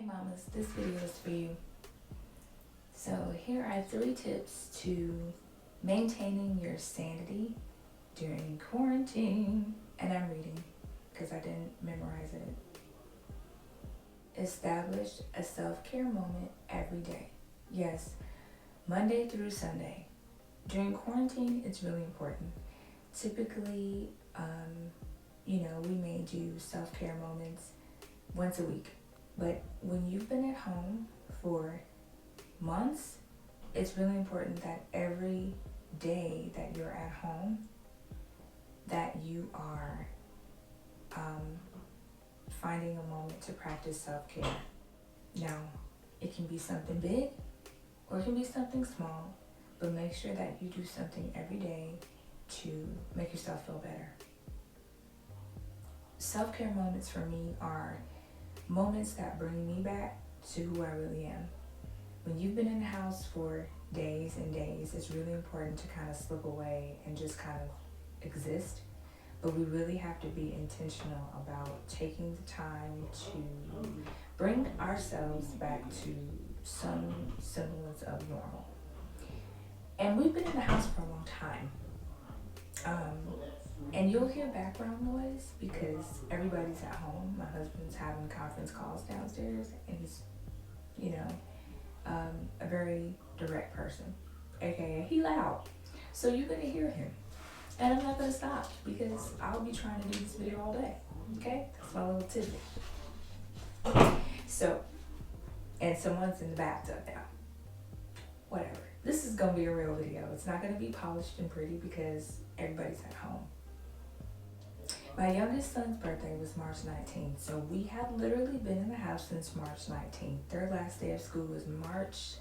mamas, this video is for you. So here are 3 tips to maintaining your sanity during quarantine. And I'm reading because I didn't memorize it. Establish a self-care moment every day. Yes, Monday through Sunday. During quarantine, it's really important. Typically, we may do self-care moments once a week. But when you've been at home for months, it's really important that every day that you're at home, that you are finding a moment to practice self-care. Now, it can be something big or it can be something small, but make sure that you do something every day to make yourself feel better. Self-care moments for me are moments that bring me back to who I really am. When you've been in the house for days and days, it's really important to kind of slip away and just kind of exist. But we really have to be intentional about taking the time to bring ourselves back to some semblance of normal. And we've been in the house for a long time. And you'll hear background noise because everybody's at home. My husband's having conference calls downstairs, and he's, a very direct person, aka he loud. So you're gonna hear him, and I'm not gonna stop because I'll be trying to do this video all day. Okay, that's my little tidbit. So, and someone's in the bathtub now. Whatever. This is gonna be a real video. It's not gonna be polished and pretty because everybody's at home. My youngest son's birthday was March 19th, so we have literally been in the house since March 19th. Their last day of school was March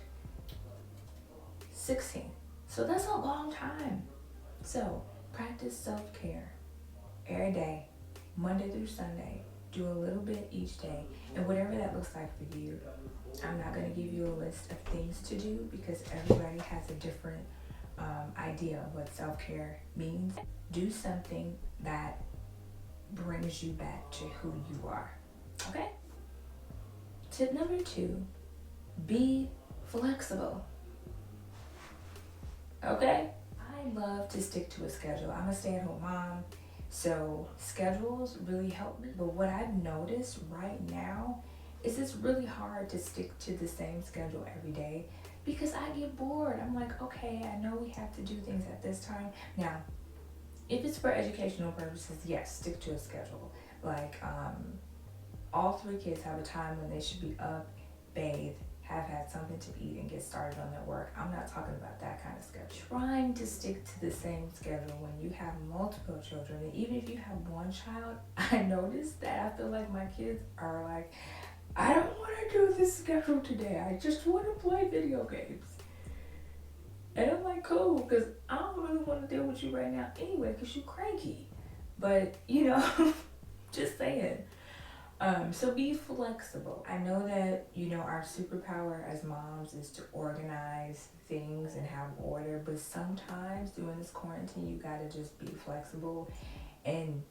16th, so that's a long time. So practice self-care every day, Monday through Sunday. Do a little bit each day, and whatever that looks like for you. I'm not going to give you a list of things to do because everybody has a different idea of what self-care means. Do something that brings you back to who you are. Okay? Tip number 2, be flexible. Okay? I love to stick to a schedule. I'm a stay-at-home mom, so schedules really help me. But what I've noticed right now is it's really hard to stick to the same schedule every day because I get bored. I'm like, okay, I know we have to do things at this time. Now, if it's for educational purposes, yes, stick to a schedule. Like, all 3 kids have a time when they should be up, bathe, have had something to eat, and get started on their work. I'm not talking about that kind of schedule. Trying to stick to the same schedule when you have multiple children, and even if you have one child, I noticed that I feel like my kids are like, I don't want to do this schedule today. I just want to play video games. And I'm like, cool, because I don't really want to deal with you right now anyway, because you're cranky. But, just saying. So be flexible. I know that, our superpower as moms is to organize things and have order, but sometimes during this quarantine, you got to just be flexible and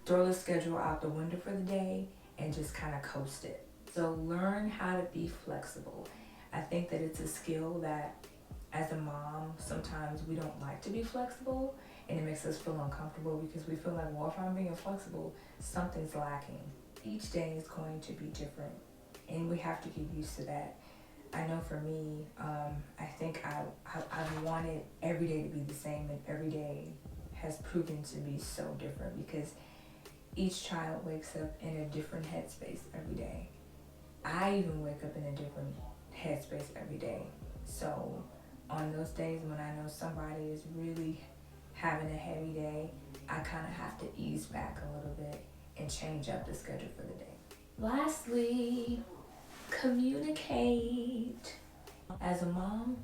throw the schedule out the window for the day and just kind of coast it. So learn how to be flexible. I think that it's a skill that as a mom, sometimes we don't like to be flexible, and it makes us feel uncomfortable because we feel like, well, if I'm being flexible, something's lacking. Each day is going to be different, and we have to get used to that. I know for me, I think I wanted every day to be the same, and every day has proven to be so different because each child wakes up in a different headspace every day. I even wake up in a different headspace every day. So on those days when I know somebody is really having a heavy day, I kind of have to ease back a little bit and change up the schedule for the day. Lastly, communicate. As a mom,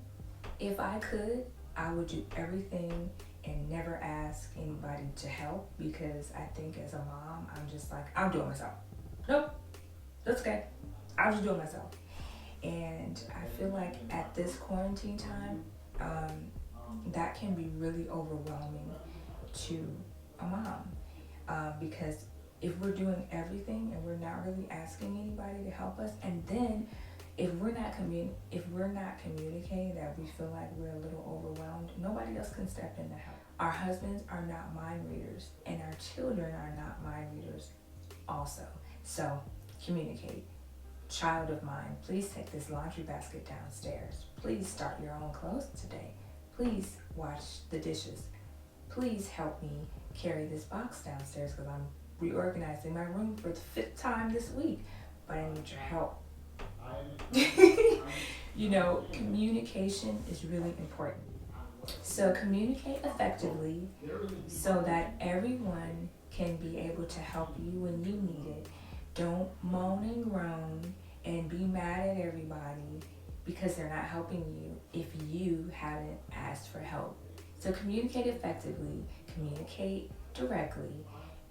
if I could, I would do everything and never ask anybody to help because I think as a mom, I'm just like, I'll do it myself. Nope, that's okay. I'll just do it myself. And I feel like at this quarantine time, that can be really overwhelming to a mom because if we're doing everything and we're not really asking anybody to help us, and then if we're not communicating that we feel like we're a little overwhelmed, nobody else can step in to help. Our husbands are not mind readers, and our children are not mind readers also. So communicate. Child of mine, please take this laundry basket downstairs. Please start your own clothes today. Please wash the dishes. Please help me carry this box downstairs because I'm reorganizing my room for the 5th time this week, but I need your help. You know, communication is really important. So communicate effectively so that everyone can be able to help you when you need it. Don't moan and groan and be mad at everybody because they're not helping you if you haven't asked for help. So communicate effectively, communicate directly,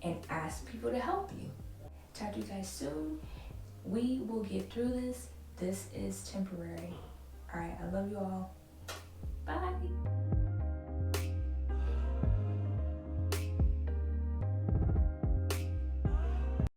and ask people to help you. Talk to you guys soon. We will get through this. This is temporary. All right, I love you all. Bye.